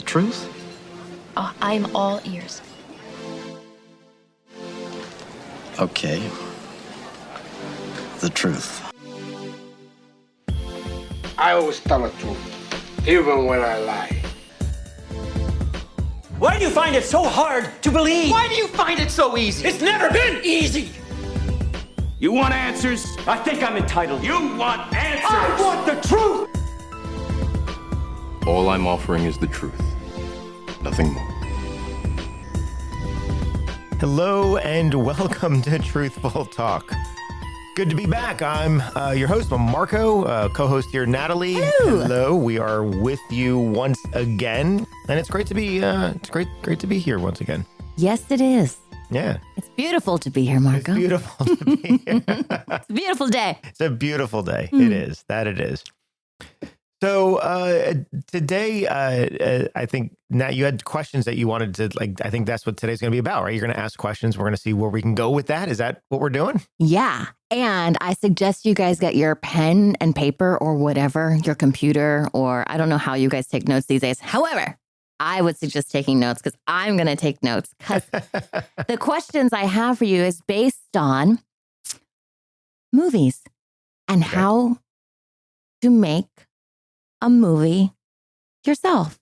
truth? Oh, I'm all ears. Okay. The truth. I always tell the truth, even when I lie. Why do you find it so hard to believe? Why do you find it so easy? It's never been easy. You want answers? I think I'm entitled. You want answers? I want the truth. All I'm offering is the truth. Nothing more. Hello and welcome to Truthful Talk. Good to be back. I'm your host, Marco, co-host here, Natalie. Hello. We are with you once again, and it's great to be great to be here once again. Yes, it is. Yeah, it's beautiful to be here, Marco. It's beautiful to be here. It's a beautiful day. It's a beautiful day. It is. That it is. So today, I think, Nat, you had questions that you wanted to, I think that's what today's going to be about, right? You're going to ask questions. We're going to see where we can go with that. Is that what we're doing? Yeah. And I suggest you guys get your pen and paper or whatever, your computer, or I don't know how you guys take notes these days. However, I would suggest taking notes because I'm going to take notes because the questions I have for you is based on movies and how to make a movie yourself,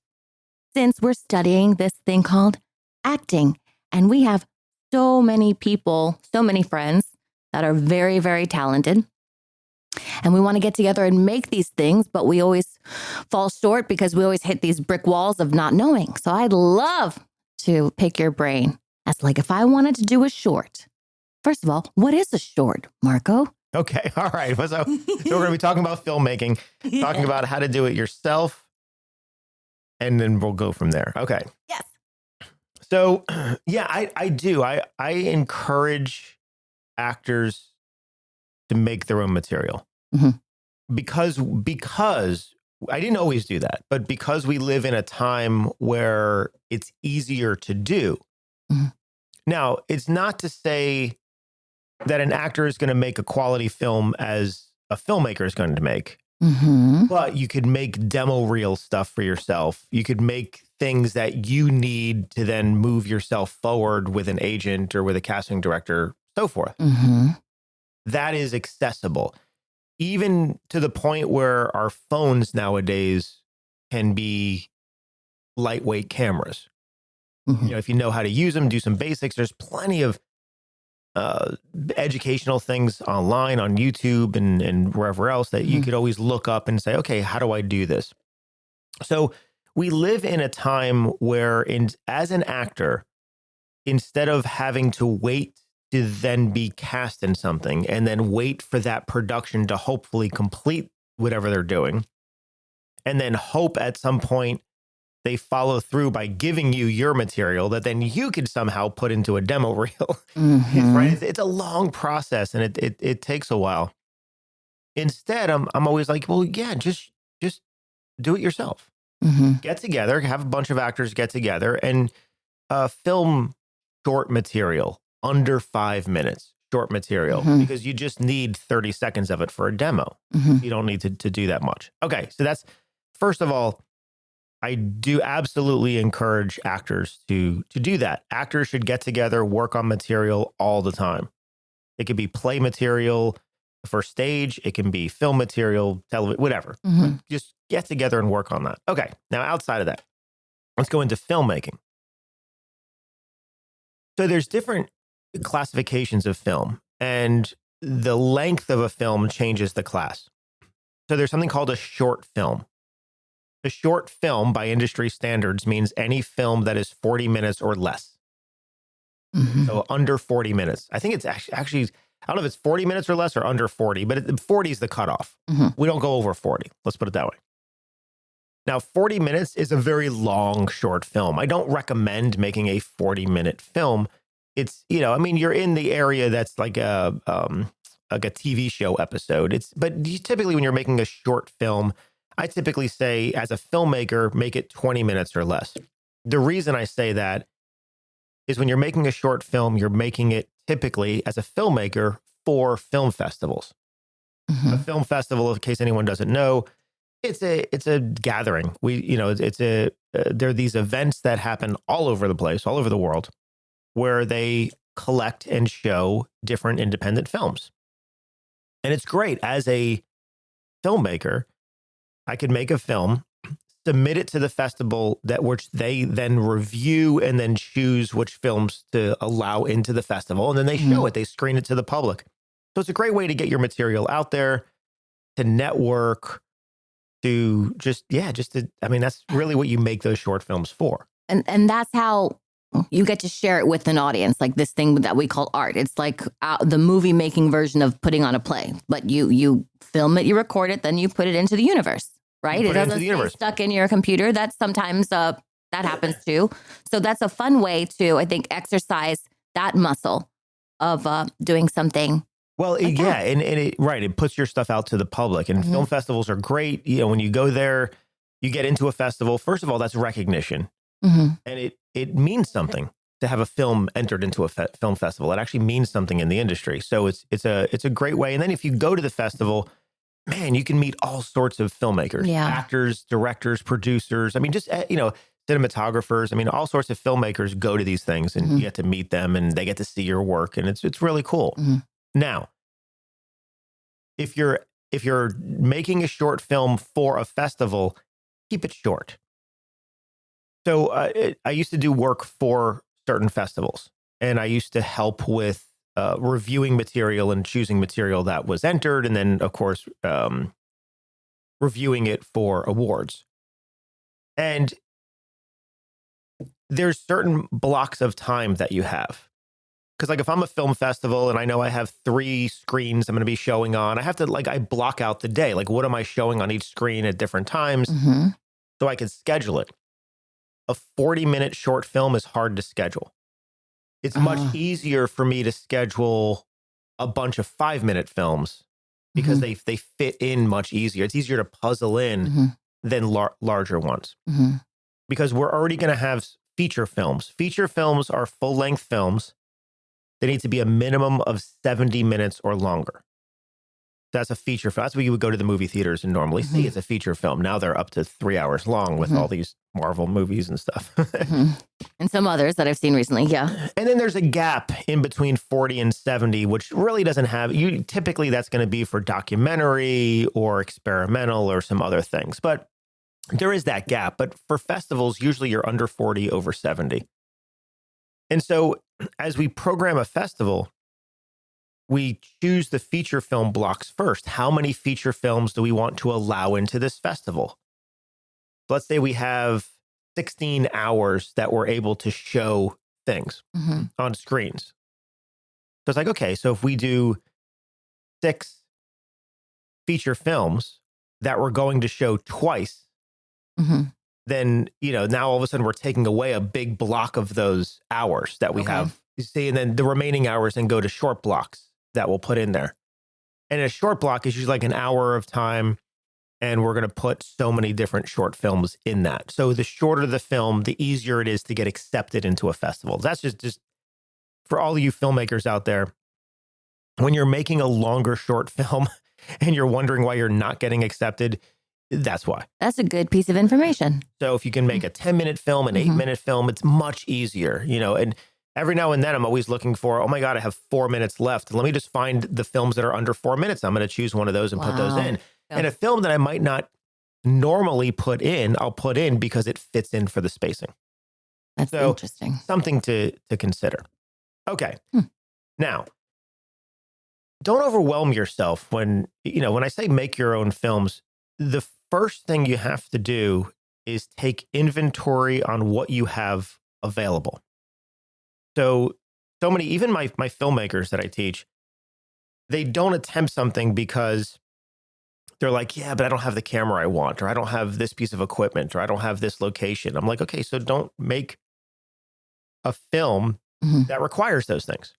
since we're studying this thing called acting. And we have so many people, so many friends that are very, very talented. And we want to get together and make these things, but we always fall short because we always hit these brick walls of not knowing. So I'd love to pick your brain as if I wanted to do a short. First of all, what is a short, Marco? Okay. All right. So we're going to be talking about filmmaking, talking about how to do it yourself, and then we'll go from there. Okay. Yes. So, yeah, I do. I encourage actors to make their own material because I didn't always do that, but because we live in a time where it's easier to do. Now, it's not to say that an actor is going to make a quality film as a filmmaker is going to make. But you could make demo reel stuff for yourself. You could make things that you need to then move yourself forward with an agent or with a casting director, so forth. That is accessible, even to the point where our phones nowadays can be lightweight cameras. You know, if you know how to use them, do some basics. There's plenty of educational things online on YouTube and wherever else that you could always look up and say, okay, how do I do this? So we live in a time where as an actor, instead of having to wait to then be cast in something and then wait for that production to hopefully complete whatever they're doing, and then hope at some point they follow through by giving you your material that then you could somehow put into a demo reel. Right? It's a long process and it takes a while. Instead, I'm always like, well, yeah, just do it yourself. Get together, have a bunch of actors get together and film short material, under 5 minutes, short material, because you just need 30 seconds of it for a demo. You don't need to do that much. Okay, so that's, first of all, I do absolutely encourage actors to do that. Actors should get together, work on material all the time. It could be play material for stage. It can be film material, television, whatever. Just get together and work on that. Okay. Now, outside of that, let's go into filmmaking. So there's different classifications of film, and the length of a film changes the class. So there's something called a short film. A short film by industry standards means any film that is 40 minutes or less. So under 40 minutes. I think it's actually, I don't know if it's 40 minutes or less or under 40, but 40 is the cutoff. We don't go over 40. Let's put it that way. Now, 40 minutes is a very long short film. I don't recommend making a 40-minute film. It's, you're in the area that's like a TV show episode. But typically when you're making a short film, I typically say, as a filmmaker, make it 20 minutes or less. The reason I say that is when you're making a short film, you're making it typically, as a filmmaker, for film festivals. A film festival, in case anyone doesn't know, It's a gathering. There are these events that happen all over the place, all over the world, where they collect and show different independent films. And it's great. As a filmmaker, I could make a film, submit it to the festival, which they then review and then choose which films to allow into the festival. And then they show it, they screen it to the public. So it's a great way to get your material out there, to network, that's really what you make those short films for. And that's how you get to share it with an audience, like this thing that we call art. It's like the movie making version of putting on a play, but you film it, you record it, then you put it into the universe, right? It doesn't stay stuck in your computer. That's sometimes that happens too. So that's a fun way to, I think, exercise that muscle of doing something. Well, like it puts your stuff out to the public, and film festivals are great. When you go there, you get into a festival. First of all, that's recognition, and it means something to have a film entered into a film festival. It actually means something in the industry. So it's a great way. And then if you go to the festival, man, you can meet all sorts of filmmakers, actors, directors, producers. I mean, just cinematographers. I mean, all sorts of filmmakers go to these things, and you get to meet them, and they get to see your work, and it's really cool. Now, if you're making a short film for a festival, keep it short. So I used to do work for certain festivals, and I used to help with reviewing material and choosing material that was entered, and then, of course, reviewing it for awards. And there's certain blocks of time that you have. Because like if I'm a film festival and I know I have 3 screens I'm going to be showing on, I have to I block out the day. Like, what am I showing on each screen at different times so I can schedule it. A 40-minute short film is hard to schedule. It's much easier for me to schedule a bunch of 5-minute films because they fit in much easier. It's easier to puzzle in than larger ones because we're already going to have feature films. Feature films are full-length films. They need to be a minimum of 70 minutes or longer. That's a feature film. That's what you would go to the movie theaters and normally see. It's a feature film. Now they're up to 3 hours long with all these Marvel movies and stuff. And some others that I've seen recently, yeah. And then there's a gap in between 40 and 70, which really doesn't have, typically that's going to be for documentary or experimental or some other things. But there is that gap. But for festivals, usually you're under 40, over 70. And so as we program a festival, we choose the feature film blocks first. How many feature films do we want to allow into this festival? Let's say we have 16 hours that we're able to show things on screens. So it's like, okay, so if we do 6 feature films that we're going to show twice, then, now all of a sudden we're taking away a big block of those hours that we have. You see, and then the remaining hours then go to short blocks that we'll put in there. And a short block is usually like an hour of time, and we're going to put so many different short films in that. So the shorter the film, the easier it is to get accepted into a festival. That's just for all of you filmmakers out there, when you're making a longer short film and you're wondering why you're not getting accepted, that's why. That's a good piece of information. So if you can make a 10-minute film, an 8-minute film, it's much easier, and every now and then I'm always looking for, oh my God, I have 4 minutes left. Let me just find the films that are under 4 minutes. I'm going to choose one of those and put those in. Yep. And a film that I might not normally put in, I'll put in because it fits in for the spacing. That's interesting. Something to consider. Okay. Now, don't overwhelm yourself when I say make your own films, the first thing you have to do is take inventory on what you have available. So many, even my filmmakers that I teach, they don't attempt something because they're like, yeah, but I don't have the camera I want, or I don't have this piece of equipment, or I don't have this location. I'm like, okay, so don't make a film that requires those things.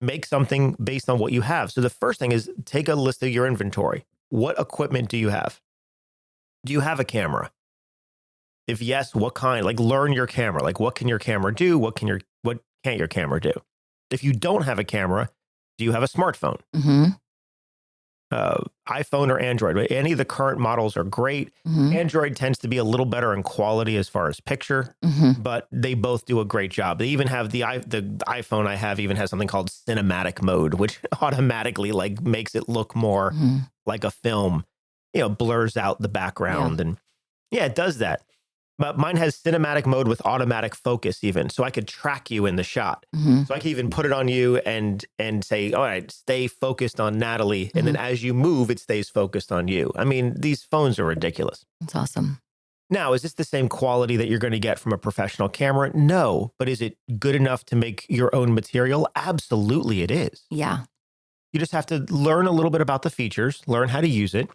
Make something based on what you have. So the first thing is take a list of your inventory. What equipment do you have? Do you have a camera? If yes, what kind? Like, learn your camera. Like, what can your camera do? What can't your camera do? If you don't have a camera, do you have a smartphone? iPhone or Android. Any of the current models are great. Android tends to be a little better in quality as far as picture, but they both do a great job. They even have the iPhone I have even has something called cinematic mode, which automatically like makes it look more like a film, blurs out the background. And yeah, it does that. But mine has cinematic mode with automatic focus even. So I could track you in the shot. So I can even put it on you and say, all right, stay focused on Natalie. And then as you move, it stays focused on you. I mean, these phones are ridiculous. That's awesome. Now, is this the same quality that you're going to get from a professional camera? No. But is it good enough to make your own material? Absolutely it is. Yeah. You just have to learn a little bit about the features, learn how to use it.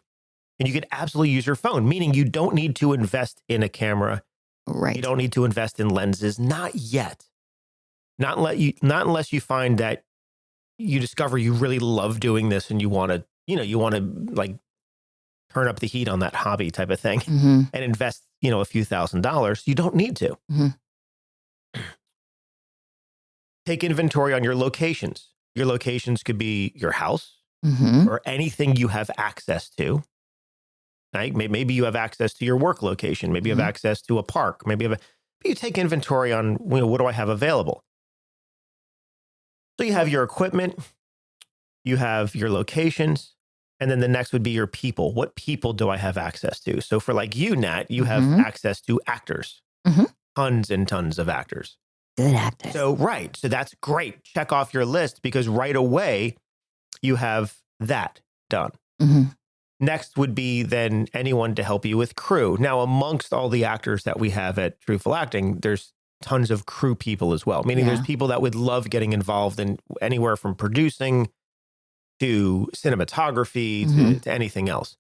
And you can absolutely use your phone, meaning you don't need to invest in a camera. Right. You don't need to invest in lenses. Not yet. Not unless you find that you discover you really love doing this and you want to, like turn up the heat on that hobby type of thing and invest, a few $1,000s. You don't need to. Take inventory on your locations. Your locations could be your house or anything you have access to. Right? Maybe you have access to your work location. Maybe you have access to a park. Maybe you take inventory on, what do I have available? So you have your equipment, you have your locations, and then the next would be your people. What people do I have access to? So for like you, Nat, you have access to actors, tons and tons of actors. Good actors. So that's great. Check off your list because right away you have that done. Next would be then anyone to help you with crew. Now, amongst all the actors that we have at Truthful Acting, there's tons of crew people as well, meaning there's people that would love getting involved in anywhere from producing to cinematography to anything else.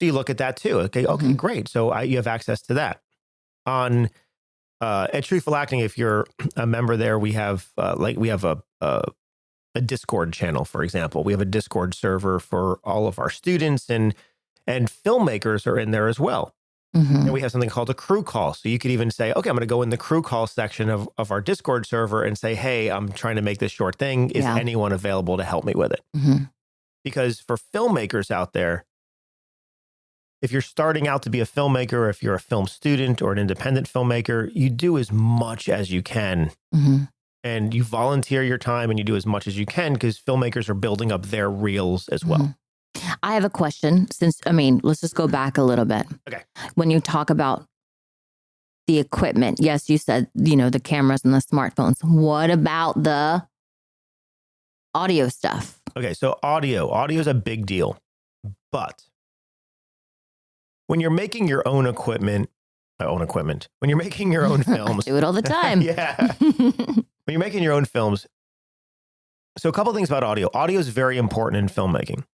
So you look at that too. Okay, great. So you have access to that. At Truthful Acting, if you're a member there, we have a Discord channel, for example. We have a Discord server for all of our students and filmmakers are in there as well. And we have something called a crew call. So you could even say, okay, I'm going to go in the crew call section of our Discord server and say, hey, I'm trying to make this short thing. Is anyone available to help me with it? Because for filmmakers out there, if you're starting out to be a filmmaker, if you're a film student or an independent filmmaker, you do as much as you can. And you volunteer your time and you do as much as you can because filmmakers are building up their reels as well. I have a question let's just go back a little bit. Okay. When you talk about the equipment, yes, you said, the cameras and the smartphones. What about the audio stuff? Okay. So audio is a big deal, but when you're making your own equipment, when you're making your own films, I do it all the time. When you're making your own films, so a couple of things about audio. Audio is very important in filmmaking.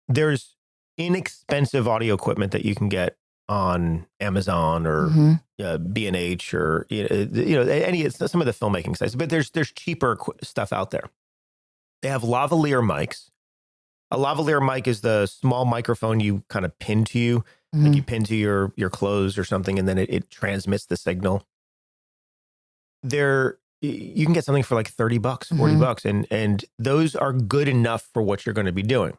There's inexpensive audio equipment that you can get on Amazon or B&H or some of the filmmaking sites, but there's cheaper stuff out there. They have lavalier mics. A lavalier mic is the small microphone you kind of pin to you, like you pin to your clothes or something, and then it transmits the signal. You can get something for like $30, $40, and those are good enough for what you're going to be doing.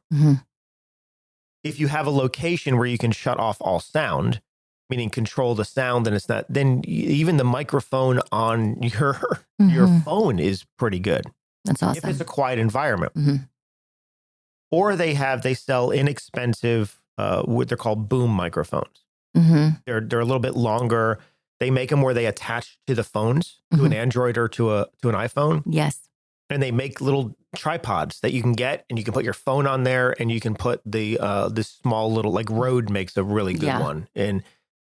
If you have a location where you can shut off all sound, meaning control the sound, then even the microphone on your phone is pretty good. That's awesome. If it's a quiet environment. Or they sell inexpensive, what they're called boom microphones. They're a little bit longer. They make them where they attach to the phones, to an Android or to an iPhone. Yes. And they make little tripods that you can get, and you can put your phone on there, and you can put this small little, like Rode makes a really good one, and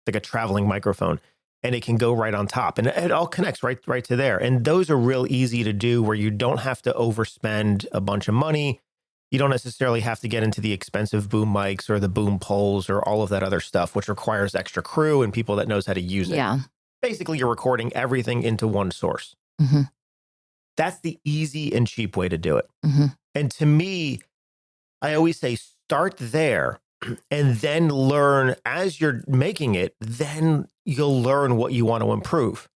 like a traveling microphone, and it can go right on top, and it all connects right to there. And those are real easy to do, where you don't have to overspend a bunch of money. You don't necessarily have to get into the expensive boom mics or the boom poles or all of that other stuff, which requires extra crew and people that knows how to use it. Yeah. Basically, you're recording everything into one source. That's the easy and cheap way to do it. And to me, I always say start there and then learn as you're making it, then you'll learn what you want to improve.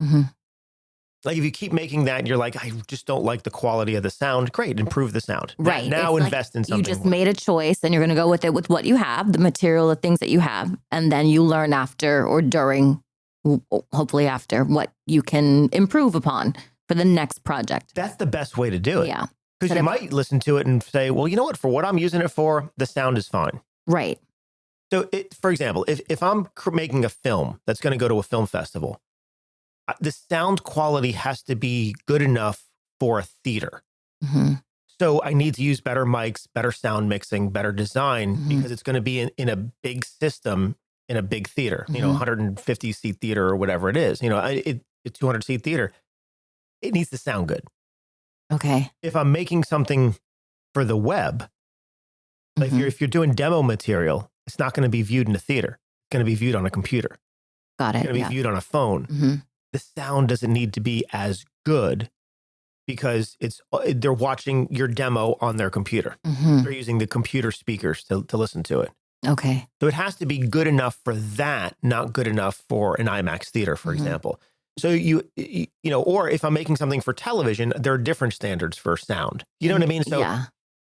Like if you keep making that and you're like, I just don't like the quality of the sound, great, improve the sound. Right. Now It's invest like in something. You just more. made a choice and you're going to go with it with what you have, the material, the things that you have. And then you learn after or during, hopefully after, what you can improve upon for the next project. That's the best way to do it. Yeah. Because you might listen to it and say, well, you know what? For what I'm using it for, the sound is fine. Right. So, for example, if I'm making a film that's going to go to a film festival, the sound quality has to be good enough for a theater. Mm-hmm. So I need to use better mics, better sound mixing, better design, because it's going to be in a big system in a big theater, 150 seat theater or whatever it is, a 200 seat theater. It needs to sound good. Okay. If I'm making something for the web, like if you're doing demo material, it's not going to be viewed in a theater. It's going to be viewed on a computer. Got it. It's going to be viewed on a phone. The sound doesn't need to be as good because they're watching your demo on their computer. They're using the computer speakers to listen to it. Okay. So it has to be good enough for that, not good enough for an IMAX theater, for example. So or if I'm making something for television, there are different standards for sound. You know what I mean?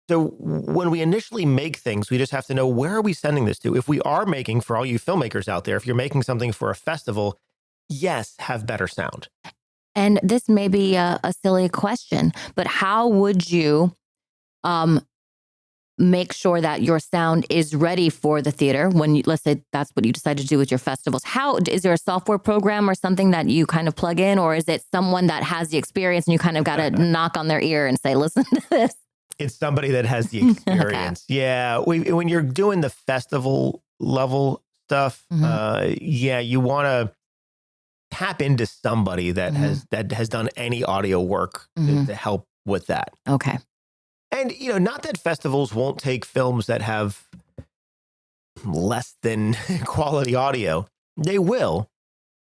So when we initially make things, we just have to know, where are we sending this to? If we are making, for all you filmmakers out there, if you're making something for a festival, yes, have better sound. And this may be a silly question, but how would you make sure that your sound is ready for the theater when let's say that's what you decide to do with your festivals? How is there a software program or something that you kind of plug in, or is it someone that has the experience and you kind of got to knock on their ear and say, listen to this? It's somebody that has the experience. Okay. Yeah. When you're doing the festival level stuff, you want to tap into somebody that has done any audio work to help with that. Okay. And, not that festivals won't take films that have less than quality audio. They will,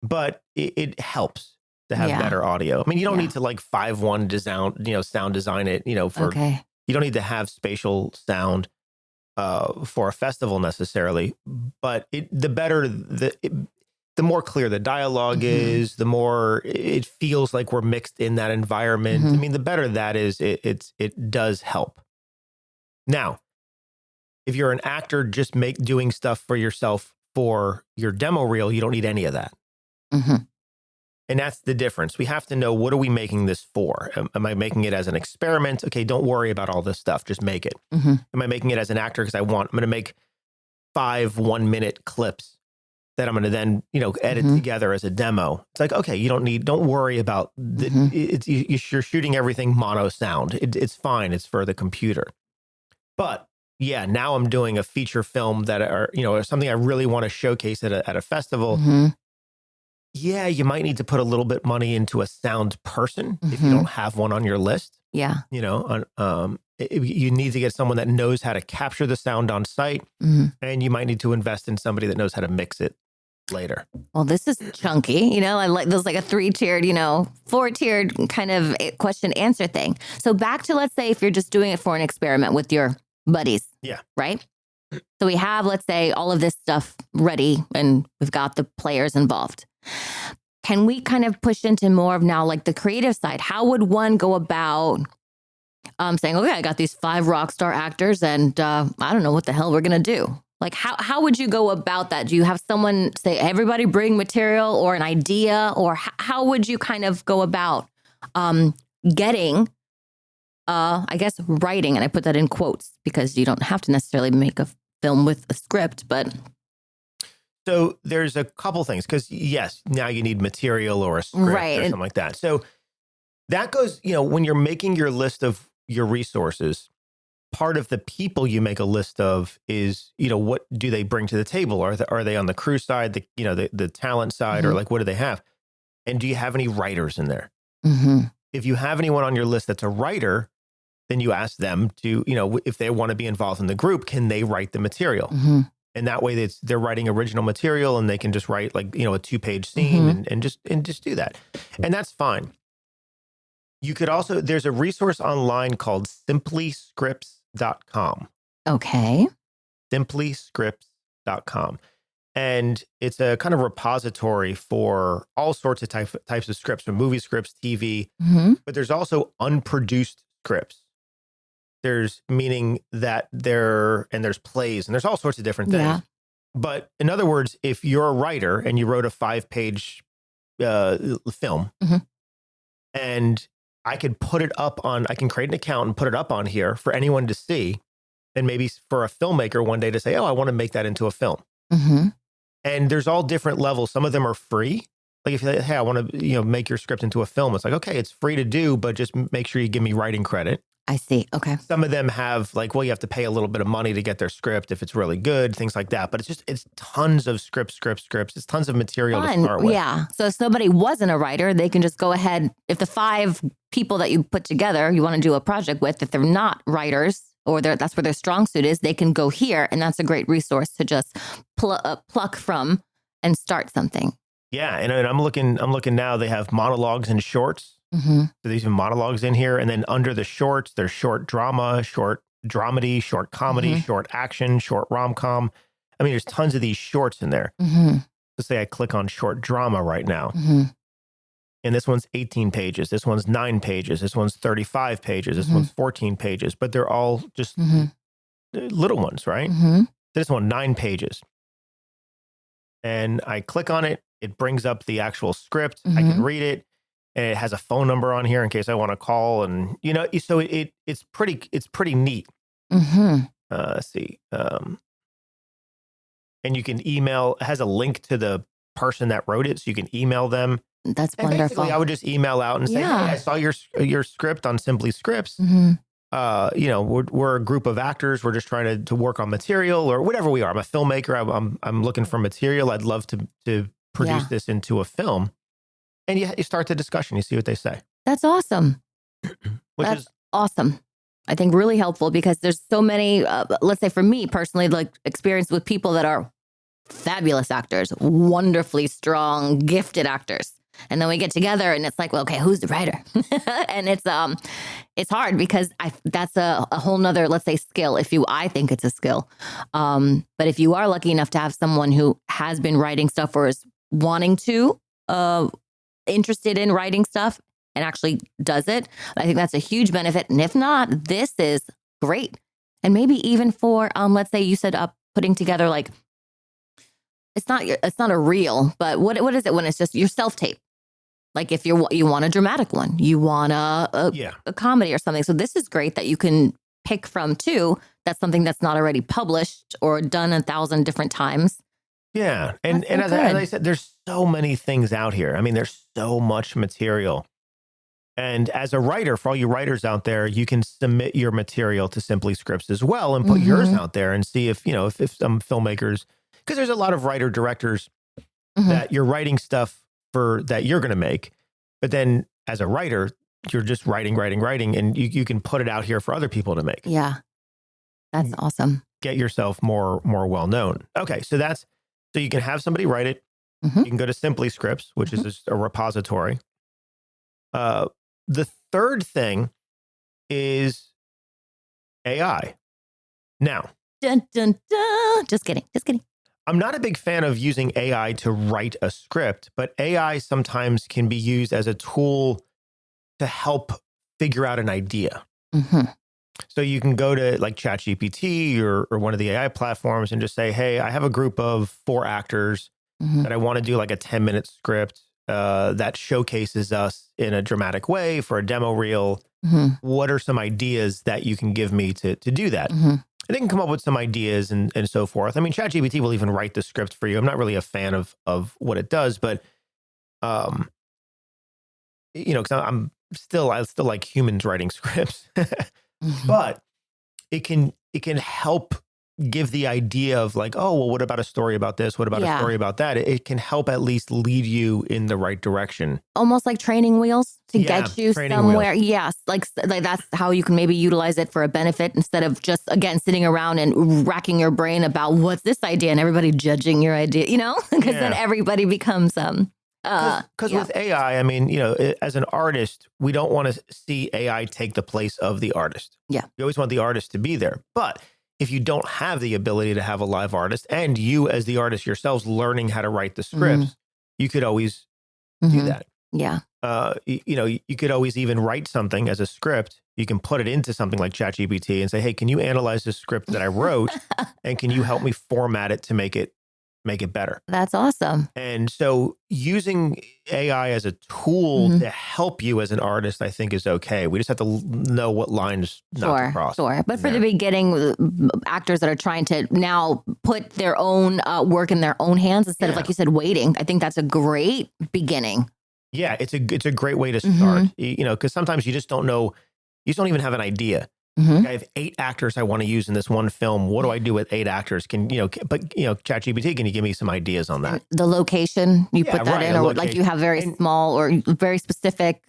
but it helps to have better audio. I mean, you don't need to like 5.1 sound design it, you don't need to have spatial sound for a festival necessarily, but the more clear the dialogue is, the more it feels like we're mixed in that environment. I mean, the better that is, it does help. Now, if you're an actor just doing stuff for yourself for your demo reel, you don't need any of that. And that's the difference. We have to know, what are we making this for? Am I making it as an experiment? Okay, don't worry about all this stuff. Just make it. Am I making it as an actor because I'm going to make 5 1-minute clips that I'm going to then, edit together as a demo? It's like, okay, don't worry about you're shooting everything mono sound. It's fine. It's for the computer. But yeah, now I'm doing a feature film that are, something I really want to showcase at a festival. Yeah, you might need to put a little bit money into a sound person if you don't have one on your list. Yeah. You need to get someone that knows how to capture the sound on site, and you might need to invest in somebody that knows how to mix it later. Well, this is chunky. I like there's like a 3-tiered, 4-tiered kind of question answer thing. So back to, let's say, if you're just doing it for an experiment with your buddies. Yeah. Right. So we have, let's say, all of this stuff ready and we've got the players involved. Can we kind of push into more of now like the creative side? How would one go about saying, okay, I got these 5 rock star actors and I don't know what the hell we're going to do. Like, how would you go about that? Do you have someone say, everybody bring material or an idea? Or how would you kind of go about getting, I guess, writing? And I put that in quotes because you don't have to necessarily make a film with a script, but... So there's a couple things, because yes, now you need material or a script or something like that. So that goes, when you're making your list of your resources, part of the people you make a list of is, what do they bring to the table? Are they on the crew side, the talent side, or like, what do they have? And do you have any writers in there? If you have anyone on your list that's a writer, then you ask them to, if they want to be involved in the group, can they write the material? And that way they're writing original material and they can just write like, a 2-page scene and just do that. And that's fine. You could also, there's a resource online called simplyscripts.com. Okay. Simplyscripts.com. And it's a kind of repository for all sorts of types of scripts, from movie scripts, TV, but there's also unproduced scripts. There's meaning that there's plays and there's all sorts of different things. Yeah. But in other words, if you're a writer and you wrote a 5-page film and I can create an account and put it up on here for anyone to see, and maybe for a filmmaker one day to say, oh, I want to make that into a film. And there's all different levels. Some of them are free. Like if you say, hey, I want to, make your script into a film. It's like, okay, it's free to do, but just make sure you give me writing credit. I see. Okay. Some of them have like, well, you have to pay a little bit of money to get their script if it's really good, things like that. But it's tons of scripts. It's tons of material to start with. Yeah. So if somebody wasn't a writer, they can just go ahead. If the 5 people that you put together, you want to do a project with, if they're not writers or that's where their strong suit is, they can go here. And that's a great resource to just pluck from and start something. Yeah. And I'm looking now, they have monologues and shorts. So there's even monologues in here. And then under the shorts, there's short drama, short dramedy, short comedy, short action, short rom-com. I mean, there's tons of these shorts in there. Let's say I click on short drama right now. And this one's 18 pages. This one's 9 pages. This one's 35 pages. This one's 14 pages. But they're all just little ones, right? This one, 9 pages. And I click on it. It brings up the actual script. I can read it. And it has a phone number on here in case I want to call. And, so it's pretty neat. Let's see. And you can email, it has a link to the person that wrote it. So you can email them. That's and wonderful. I would just email out and say, hey, I saw your script on Simply Scripts. We're a group of actors. We're just trying to work on material or whatever we are. I'm a filmmaker. I'm looking for material. I'd love to produce this into a film. And you start the discussion. You see what they say. That's awesome. That's awesome. I think really helpful because there's so many, let's say for me personally, like experience with people that are fabulous actors, wonderfully strong, gifted actors. And then we get together and it's like, well, okay, who's the writer? And it's hard because that's a whole nother, let's say, skill. I think it's a skill. But if you are lucky enough to have someone who has been writing stuff or is wanting to, interested in writing stuff and actually does it, I think that's a huge benefit. And if not, this is great. And maybe even for, let's say you said putting together, like, it's not a reel, but what is it when it's just your self-tape? Like if you want a dramatic one, you want a comedy or something. So this is great that you can pick from too. That's something that's not already published or done 1,000 different times. Yeah. And as I said, there's so many things out here. I mean, there's so much material. And as a writer, for all you writers out there, you can submit your material to Simply Scripts as well and put yours out there and see if some filmmakers, because there's a lot of writer directors that you're writing stuff for that you're going to make. But then as a writer, you're just writing, and you can put it out here for other people to make. Yeah. That's awesome. Get yourself more well-known. Okay. So you can have somebody write it. You can go to Simply Scripts, which is just a repository. The third thing is AI. Now, dun, dun, dun. Just kidding. I'm not a big fan of using AI to write a script, but AI sometimes can be used as a tool to help figure out an idea. So you can go to like ChatGPT or one of the AI platforms and just say, hey, I have a group of 4 actors that I want to do like a 10-minute script that showcases us in a dramatic way for a demo reel. What are some ideas that you can give me to do that? And they can come up with some ideas and so forth. I mean, ChatGPT will even write the script for you. I'm not really a fan of what it does, but, because I still like humans writing scripts. But it can help give the idea of like, oh, well, what about a story about this? What about a story about that? It can help at least lead you in the right direction. Almost like training wheels to get you somewhere. Wheels. Yes. Like that's how you can maybe utilize it for a benefit instead of just, again, sitting around and racking your brain about what's this idea and everybody judging your idea, because then everybody becomes, Because with AI, I mean, as an artist, we don't want to see AI take the place of the artist. Yeah. You always want the artist to be there. But if you don't have the ability to have a live artist, and you as the artist yourselves learning how to write the scripts, you could always do that. Yeah. You could always even write something as a script. You can put it into something like ChatGPT and say, hey, can you analyze this script that I wrote? And can you help me format it to make it better? That's awesome. And so using AI as a tool to help you as an artist, I think is okay. We just have to know what lines not to cross. Sure. But for the beginning, actors that are trying to now put their own work in their own hands instead of, like you said, waiting, I think that's a great beginning. Yeah, it's a great way to start, because sometimes you just don't know. You just don't even have an idea. Like, I have 8 actors I want to use in this one film. What do I do with 8 actors? ChatGPT, can you give me some ideas on that? The location, you put that in, or like you have very small or very specific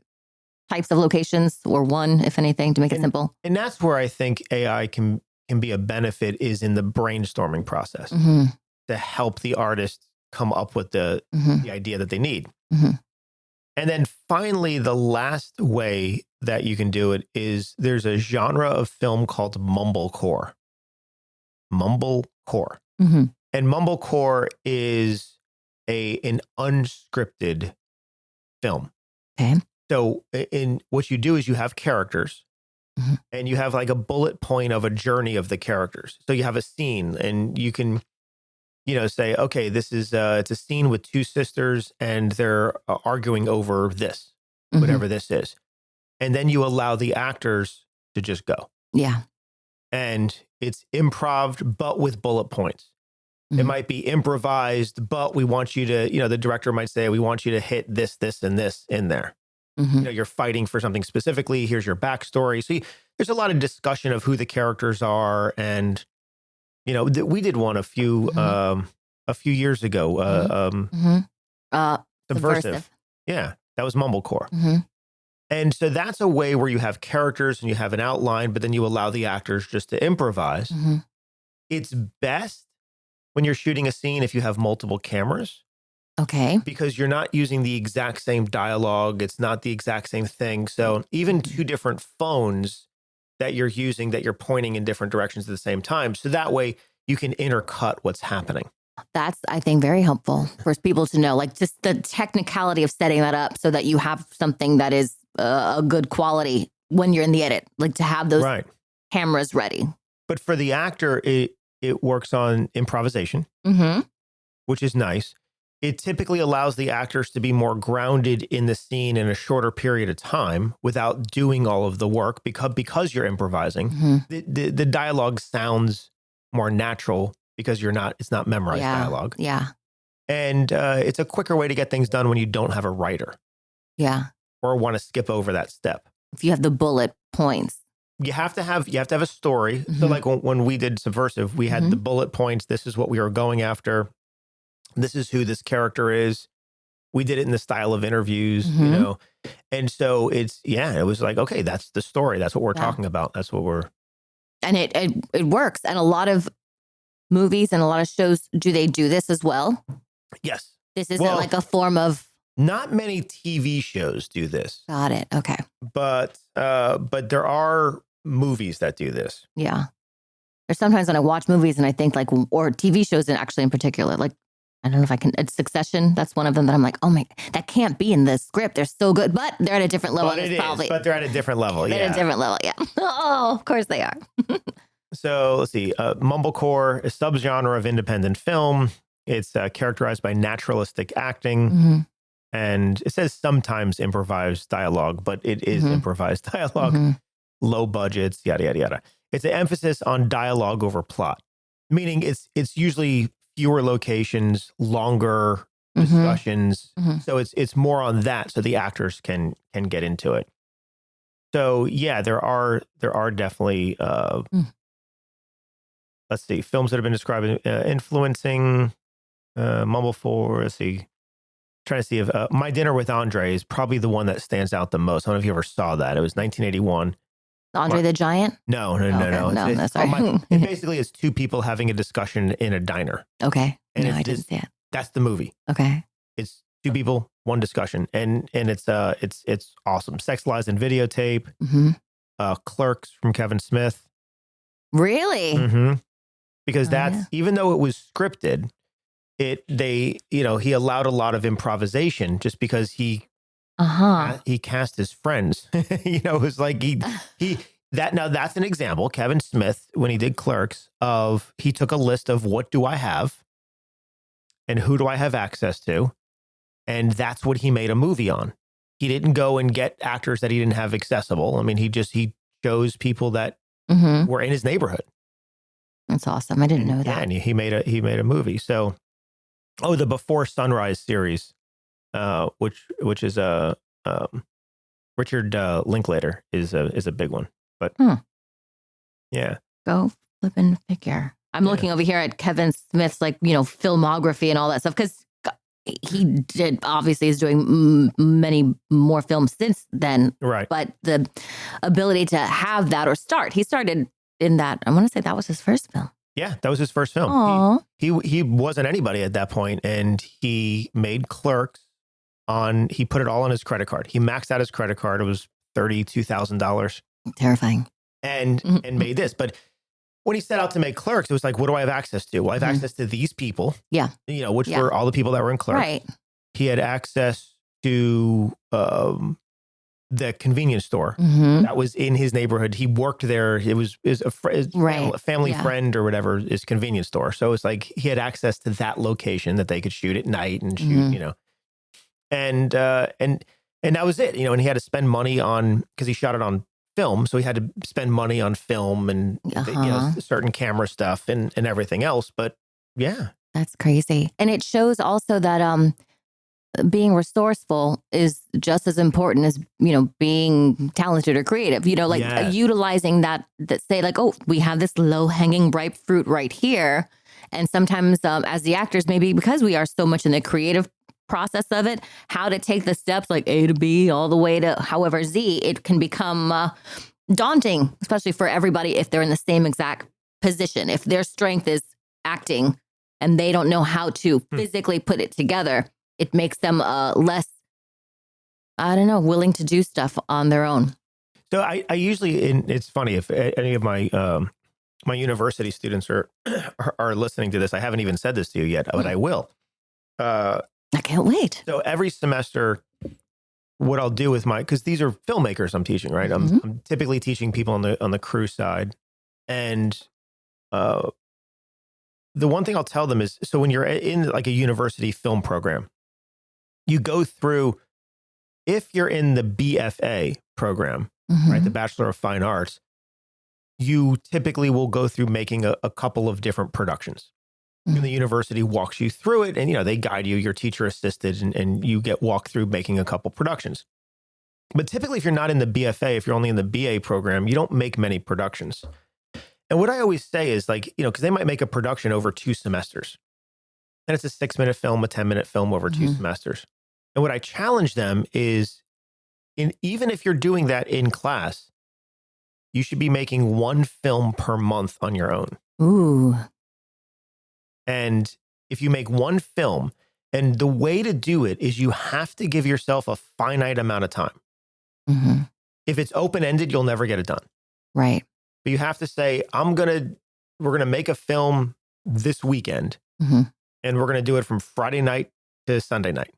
types of locations, or one, if anything, to make it simple. And that's where I think AI can be a benefit, is in the brainstorming process to help the artist come up with the idea that they need. And then finally, the last way that you can do it is there's a genre of film called mumblecore. Mumblecore. And mumblecore is an unscripted film. Okay. So in what you do is you have characters and you have like a bullet point of a journey of the characters. So you have a scene and you can say, okay, this is it's a scene with 2 sisters and they're arguing over this, whatever this is. And then you allow the actors to just go. Yeah. And it's improv, but with bullet points. It might be improvised, but we want you to, the director might say, we want you to hit this, this, and this in there. You're fighting for something specifically. Here's your backstory. So there's a lot of discussion of who the characters are. And we did one a few years ago. Subversive. Yeah, that was mumblecore. And so that's a way where you have characters and you have an outline, but then you allow the actors just to improvise. It's best when you're shooting a scene if you have multiple cameras. Okay. Because you're not using the exact same dialogue. It's not the exact same thing. So even 2 different phones that you're using, that you're pointing in different directions at the same time. So that way you can intercut what's happening. That's, I think, very helpful for people to know, like just the technicality of setting that up so that you have something that is a good quality when you're in the edit, like to have those cameras ready. But for the actor, it works on improvisation, which is nice. It typically allows the actors to be more grounded in the scene in a shorter period of time without doing all of the work because you're improvising. The dialogue sounds more natural because it's not memorized dialogue. Yeah. And it's a quicker way to get things done when you don't have a writer. Yeah. Or want to skip over that step. If you have the bullet points. You have to have a story. So like when we did Subversive, we had the bullet points. This is what we were going after. This is who this character is. We did it in the style of interviews, And so it was like, okay, that's the story. That's what we're talking about. That's what we're. And it works. And a lot of movies and a lot of shows, do they do this as well? Yes. This isn't like a form of. Not many TV shows do this. Got it. Okay. But there are movies that do this. Yeah. There's sometimes when I watch movies and I think or TV shows actually in particular, like, I don't know if I can, it's Succession. That's one of them that I'm like, oh my, that can't be in the script. They're so good, but they're at a different level. But they're at a different level. They're at a different level. Yeah. Oh, of course they are. So let's see. Mumblecore, a subgenre of independent film. It's characterized by naturalistic acting. And it says sometimes improvised dialogue, but it is improvised dialogue, low budgets, yada, yada, yada. It's an emphasis on dialogue over plot, meaning it's usually fewer locations, longer discussions. So it's more on that so the actors can get into it. So yeah, there are definitely, let's see, films that have been described influencing mumblecore. Let's see. Trying to see if My Dinner with Andre is probably the one that stands out the most. I don't know if you ever saw that. It was 1981. Andre the Giant? No. It basically is 2 people having a discussion in a diner. Okay. And I didn't see it. That's the movie. Okay. It's 2 people, 1 discussion, and it's awesome. Sex, Lies, and Videotape. Clerks from Kevin Smith. Really? Mm-hmm. Because yeah. even though it was scripted, he allowed a lot of improvisation just because he cast his friends. It was like that's an example. Kevin Smith, when he did Clerks, he took a list of what do I have and who do I have access to, and that's what he made a movie on. He didn't go and get actors that he didn't have accessible. I mean, he chose people that were in his neighborhood. That's awesome. I didn't know that. Yeah, and he made a movie. So, the Before Sunrise series, which is Richard Linklater is a big one. But yeah, go flipping figure. I'm looking over here at Kevin Smith's filmography and all that stuff because he obviously is doing many more films since then. Right. But the ability to have that or he started in that. I want to say that was his first film. Yeah, that was his first film. He wasn't anybody at that point, and he made Clerks he put it all on his credit card. He maxed out his credit card. It was $32,000. Terrifying. And made this. But when he set out to make Clerks, it was like, what do I have access to? Well, I have access to these people. Yeah. Which were all the people that were in Clerks. Right. He had access to the convenience store that was in his neighborhood. He worked there. It was a family friend or whatever, his convenience store. So it's like he had access to that location that they could shoot at night and shoot, and that was it, and he had to spend money on, because he shot it on film. So he had to spend money on film and certain camera stuff and everything else. But yeah. That's crazy. And it shows also that being resourceful is just as important as, being talented or creative, utilizing that say like, oh, we have this low hanging ripe fruit right here. And sometimes as the actors, maybe because we are so much in the creative process of it, how to take the steps like A to B all the way to however Z, it can become daunting, especially for everybody if they're in the same exact position. If their strength is acting and they don't know how to physically put it together, it makes them less, willing to do stuff on their own. So I usually, and it's funny, if any of my my university students are listening to this, I haven't even said this to you yet, but I will. I can't wait. So every semester, what I'll do with because these are filmmakers I'm teaching, right? I'm typically teaching people on the crew side. And the one thing I'll tell them is, so when you're in like a university film program, you go through, if you're in the BFA program, right, the Bachelor of Fine Arts, you typically will go through making a couple of different productions. And the university walks you through it, and they guide you. You're teacher assisted, and you get walked through making a couple productions. But typically, if you're not in the BFA, if you're only in the BA program, you don't make many productions. And what I always say is like, because they might make a production over 2 semesters, and it's a 6-minute film, a 10-minute film over 2 semesters. And what I challenge them is, even if you're doing that in class, you should be making 1 film per month on your own. Ooh. And if you make 1 film, and the way to do it is you have to give yourself a finite amount of time. If it's open-ended, you'll never get it done. Right. But you have to say, we're going to make a film this weekend, and we're going to do it from Friday night to Sunday night.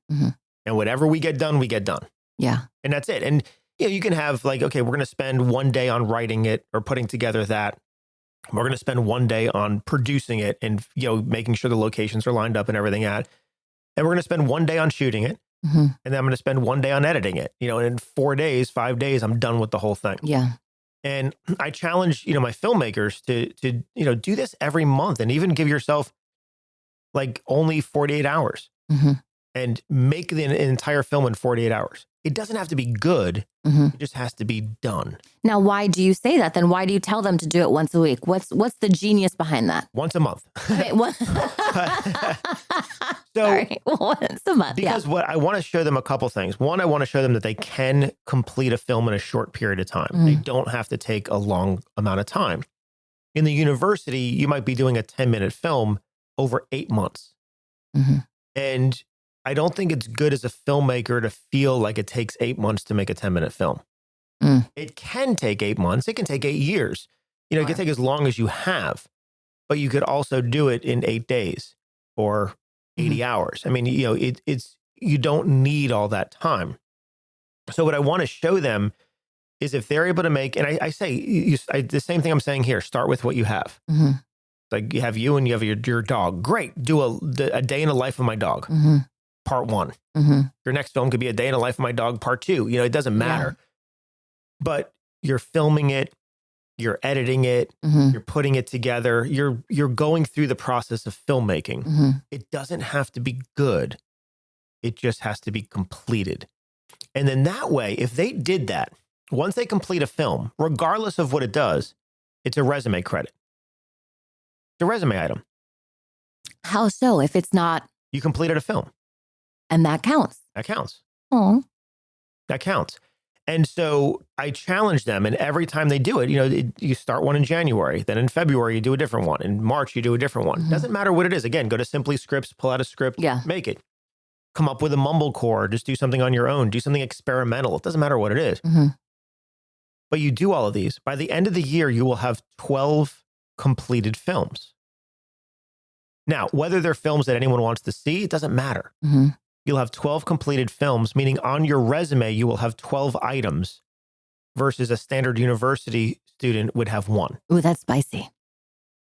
And whatever we get done, we get done. Yeah. And that's it. And you can have like, okay, we're going to spend 1 day on writing it or putting together that. We're going to spend 1 day on producing it and, making sure the locations are lined up and everything at. And we're going to spend 1 day on shooting it. And then I'm going to spend 1 day on editing it. And in 4 days, 5 days, I'm done with the whole thing. Yeah. And I challenge, my filmmakers to do this every month, and even give yourself like only 48 hours and make the entire film in 48 hours. It doesn't have to be good. It just has to be done. Now, why do you say that? Then why do you tell them to do it once a week? What's the genius behind that? Once a month. Okay, Sorry, once a month. Because what I want to show them a couple things. One, I want to show them that they can complete a film in a short period of time. They don't have to take a long amount of time. In the university, you might be doing a 10-minute film over 8 months. And I don't think it's good as a filmmaker to feel like it takes 8 months to make a 10-minute film. It can take 8 months. It can take 8 years. You could take as long as you have, but you could also do it in 8 days or 80 hours. I mean, you don't need all that time. So what I want to show them is if they're able to make, and I say the same thing I'm saying here, start with what you have. Like you have you and you have your dog. Great. Do a day in the life of my dog, part 1. Your next film could be a day in the life of my dog, part 2. It doesn't matter. But you're filming it, you're editing it, you're putting it together, you're going through the process of filmmaking. It doesn't have to be good. It just has to be completed. And then that way, if they did that, once they complete a film, regardless of what it does, it's a resume credit. It's a resume item. How so? If it's not, you completed a film. And that counts. That counts. Oh. That counts. And so I challenge them, and every time they do it, you start one in January, then in February, you do a different one. In March, you do a different one. Doesn't matter what it is. Again, go to Simply Scripts, pull out a script, make it. Come up with a mumblecore, just do something on your own, do something experimental. It doesn't matter what it is. But you do all of these. By the end of the year, you will have 12 completed films. Now, whether they're films that anyone wants to see, it doesn't matter. You'll have 12 completed films, meaning on your resume, you will have 12 items versus a standard university student would have 1. Ooh, that's spicy.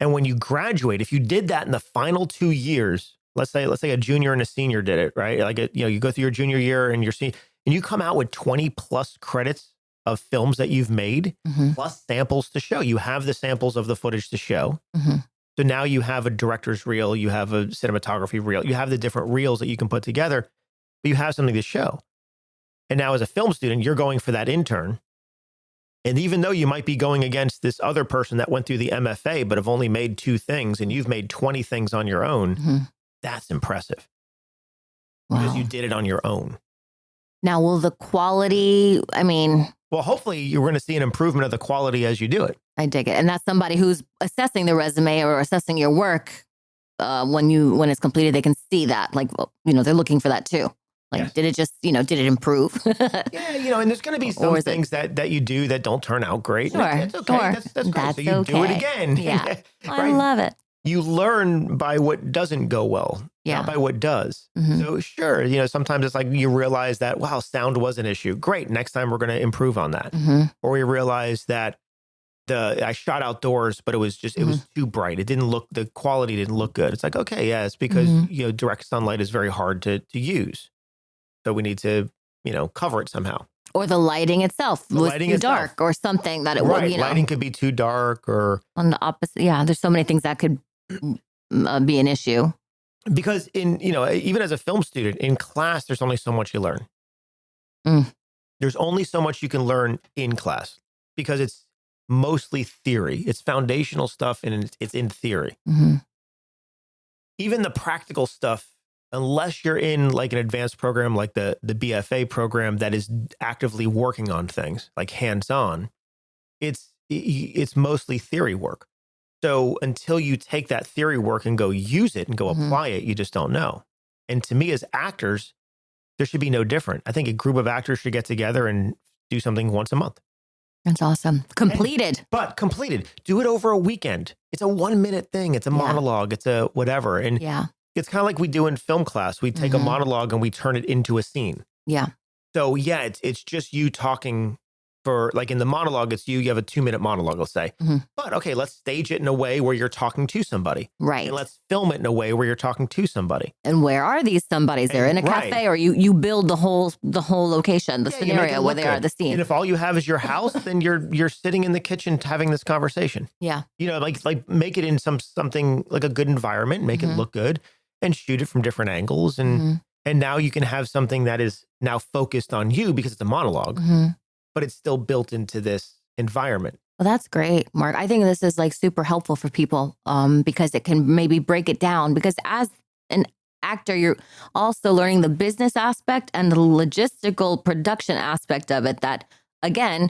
And when you graduate, if you did that in the final 2 years, let's say a junior and a senior did it, right? Like, you go through your junior year and and you come out with 20 plus credits of films that you've made, plus samples to show. You have the samples of the footage to show. So now you have a director's reel, you have a cinematography reel, you have the different reels that you can put together, but you have something to show. And now as a film student, you're going for that intern. And even though you might be going against this other person that went through the MFA, but have only made 2 things and you've made 20 things on your own, that's impressive. Because you did it on your own. Now, will the quality, well, hopefully you're going to see an improvement of the quality as you do it. I dig it. And that's somebody who's assessing the resume or assessing your work. When it's completed, they can see that. Like, they're looking for that too. Like, did it just, did it improve? Yeah, and there's going to be some things that you do that don't turn out great. Sure, It's okay. sure. That's great. So you do it again. Yeah, right? I love it. You learn by what doesn't go well, not by what does. So sure, sometimes it's like you realize that, wow, sound was an issue. Great. Next time we're going to improve on that. Or we realize that I shot outdoors, but it was too bright. It didn't look, the quality didn't look good. It's like, okay, yeah, it's because, direct sunlight is very hard to use. So we need to, cover it somehow. Or the lighting itself was too dark or something that it would, lighting could be too dark or. On the opposite. Yeah. There's so many things that could be an issue. Because even as a film student in class, there's only so much you learn. There's only so much you can learn in class because it's mostly theory. It's foundational stuff and it's in theory. Even the practical stuff, unless you're in like an advanced program like the BFA program that is actively working on things like hands-on, it's mostly theory work. So until you take that theory work and go use it and go apply it, you just don't know. And to me as actors, there should be no different. I think a group of actors should get together and do something once a month. That's awesome. Completed. But completed. Do it over a weekend. It's a 1-minute thing. It's a monologue. It's a whatever. And it's kind of like we do in film class. We take a monologue and we turn it into a scene. Yeah. So it's just you talking for, like in the monologue, it's you have a 2-minute monologue, let's say. But okay, let's stage it in a way where you're talking to somebody. Right. And let's film it in a way where you're talking to somebody. And where are these somebodies? They're in a cafe or you build the whole location, the scenario where they are, the scene. And if all you have is your house, then you're sitting in the kitchen having this conversation. Yeah. Like make it in something like a good environment, make it look good and shoot it from different angles. And now you can have something that is now focused on you because it's a monologue. But it's still built into this environment. Well, that's great, Mark. I think this is like super helpful for people because it can maybe break it down. Because as an actor, you're also learning the business aspect and the logistical production aspect of it that, again,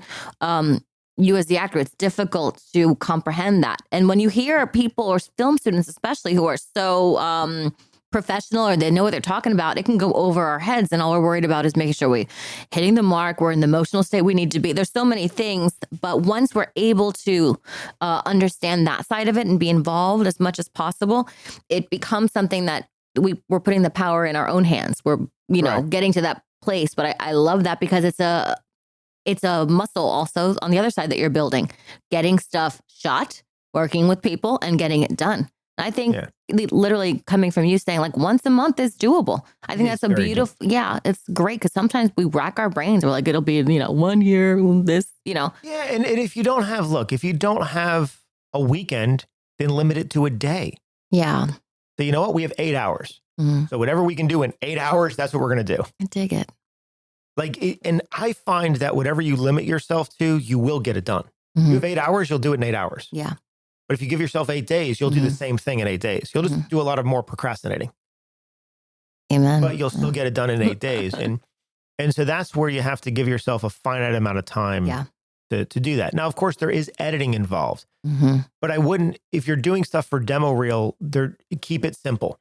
you as the actor, it's difficult to comprehend that. And when you hear people or film students, especially who are so professional or they know what they're talking about, it can go over our heads. And all we're worried about is making sure we're hitting the mark. We're in the emotional state we need to be. There's so many things. But once we're able to understand that side of it and be involved as much as possible, it becomes something that we're putting the power in our own hands. We're, getting to that place. But I love that because it's a muscle also on the other side that you're building, getting stuff shot, working with people and getting it done. I think literally coming from you saying like once a month is doable. I think that's a beautiful, it's great because sometimes we rack our brains. We're like, it'll be, 1 year, this. Yeah. And if you don't have a weekend, then limit it to a day. Yeah. So you know what? We have 8 hours. Mm-hmm. So whatever we can do in 8 hours, that's what we're going to do. I dig it. And I find that whatever you limit yourself to, you will get it done. Mm-hmm. You have 8 hours, you'll do it in 8 hours. Yeah. But if you give yourself 8 days, you'll do the same thing in 8 days. You'll just do a lot of more procrastinating. Amen. But you'll still get it done in 8 days. And so that's where you have to give yourself a finite amount of time to do that. Now, of course, there is editing involved. Mm-hmm. But I wouldn't, if you're doing stuff for demo reel, keep it simple.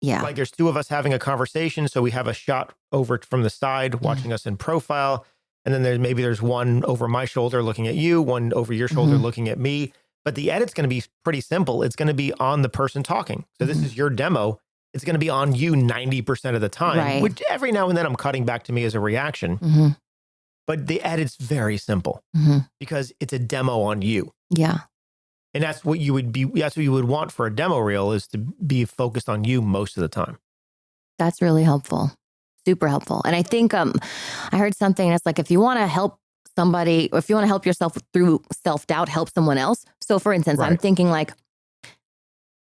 Yeah. Like there's two of us having a conversation. So we have a shot over from the side watching us in profile. And then there's one over my shoulder looking at you, one over your shoulder looking at me. But the edit's going to be pretty simple. It's going to be on the person talking. So this is your demo. It's going to be on you 90% of the time, which every now and then I'm cutting back to me as a reaction. Mm-hmm. But the edit's very simple because it's a demo on you. Yeah. And that's what you would want for a demo reel, is to be focused on you most of the time. That's really helpful. Super helpful. And I think I heard something that's like, if you want to help somebody, or if you want to help yourself through self-doubt, help someone else. So for instance, I'm thinking like,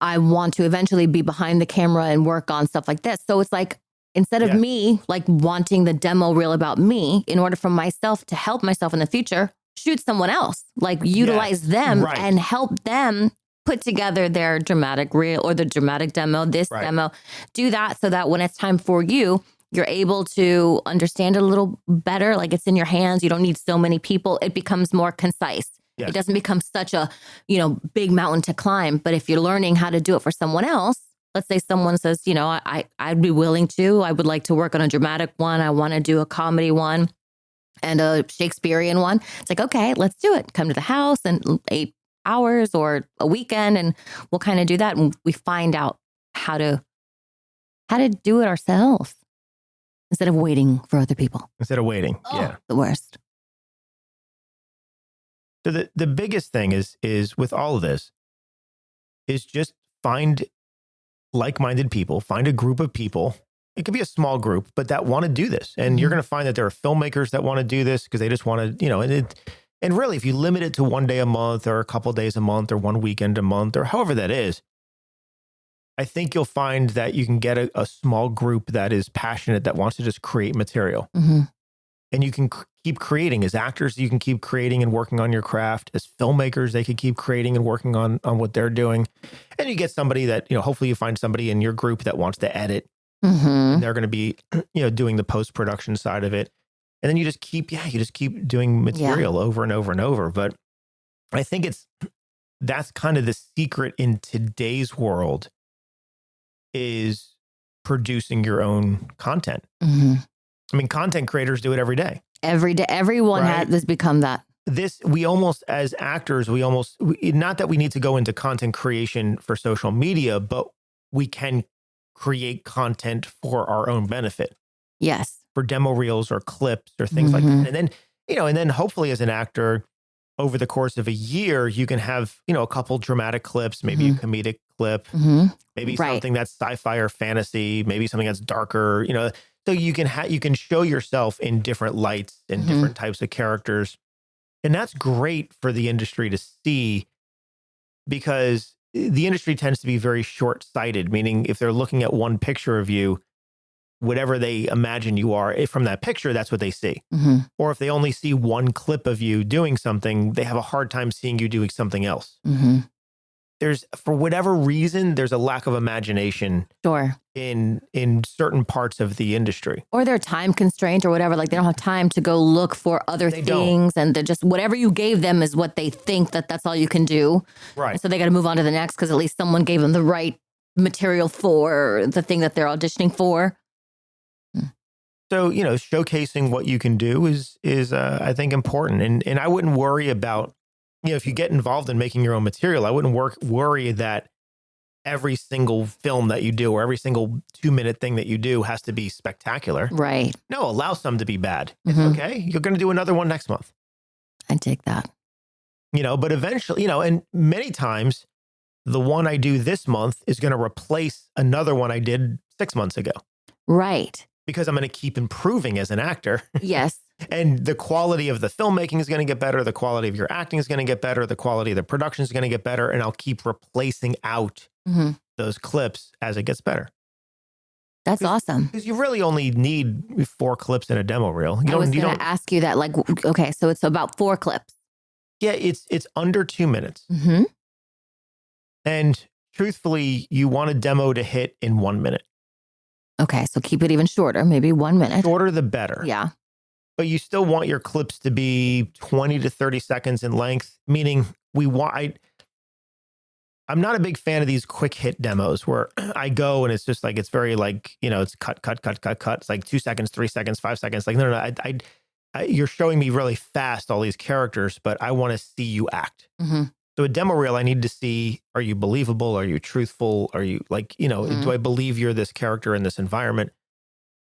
I want to eventually be behind the camera and work on stuff like this. So it's like, instead of me like wanting the demo reel about me, in order for myself to help myself in the future, shoot someone else, like utilize them and help them put together their dramatic reel or the dramatic demo, demo, do that so that when it's time for you, you're able to understand it a little better. Like it's in your hands. You don't need so many people. It becomes more concise. Yeah. It doesn't become such a, big mountain to climb. But if you're learning how to do it for someone else, let's say someone says, I'd be willing to, I would like to work on a dramatic one. I want to do a comedy one and a Shakespearean one. It's like, okay, let's do it. Come to the house in 8 hours or a weekend, and we'll kind of do that. And we find out how to do it ourselves. Instead of waiting for other people. The worst. So the biggest thing is with all of this is just find like-minded people, find a group of people. It could be a small group, but that want to do this. And you're going to find that there are filmmakers that want to do this because they just want to, and really, if you limit it to 1 day a month or a couple days a month or 1 weekend a month or however that is, I think you'll find that you can get a small group that is passionate, that wants to just create material. Mm-hmm. And you can keep creating. As actors, you can keep creating and working on your craft. As filmmakers, they can keep creating and working on what they're doing. And you get somebody that, hopefully you find somebody in your group that wants to edit. Mm-hmm. And they're going to be, doing the post-production side of it. And then you just keep doing material over and over and over. But I think that's kind of the secret in today's world, is producing your own content. Mm-hmm. I mean, content creators do it every day. Every day. Everyone has become that. We almost, as actors, not that we need to go into content creation for social media, but we can create content for our own benefit. Yes. For demo reels or clips or things like that. And then, hopefully as an actor, over the course of a year, you can have, a couple dramatic clips, maybe a comedic clip, maybe something that's sci-fi or fantasy, maybe something that's darker, so you can show yourself in different lights and different types of characters. And that's great for the industry to see, because the industry tends to be very short-sighted, meaning if they're looking at one picture of you, whatever they imagine you are from that picture, that's what they see. Mm-hmm. Or if they only see one clip of you doing something, they have a hard time seeing you doing something else. Mm-hmm. For whatever reason, there's a lack of imagination in certain parts of the industry. Or they're time constrained or whatever. Like they don't have time to go look for other things. And they're just, whatever you gave them is what they think that's all you can do. Right. And so they got to move on to the next, because at least someone gave them the right material for, the thing that they're auditioning for. So, showcasing what you can do is I think important. And I wouldn't worry about, if you get involved in making your own material, I wouldn't worry that every single film that you do or every single 2-minute thing that you do has to be spectacular. Right. No, allow some to be bad. It's okay. You're going to do another one next month. I take that. But eventually, and many times the one I do this month is going to replace another one I did 6 months ago. Right. Because I'm going to keep improving as an actor. Yes. And the quality of the filmmaking is going to get better. The quality of your acting is going to get better. The quality of the production is going to get better. And I'll keep replacing out those clips as it gets better. That's awesome. Because you really only need 4 clips in a demo reel. I was going to ask you that. Like, okay, so it's about 4 clips. Yeah, it's under 2 minutes. And truthfully, you want a demo to hit in 1 minute. Okay, so keep it even shorter, maybe 1 minute. Shorter the better. Yeah. But you still want your clips to be 20 to 30 seconds in length, meaning I'm not a big fan of these quick hit demos where I go and it's just like, it's very like, it's cut. It's like 2 seconds, 3 seconds, 5 seconds. Like, no, you're showing me really fast all these characters, but I want to see you act. So a demo reel, I need to see, are you believable? Are you truthful? Are you like, do I believe you're this character in this environment?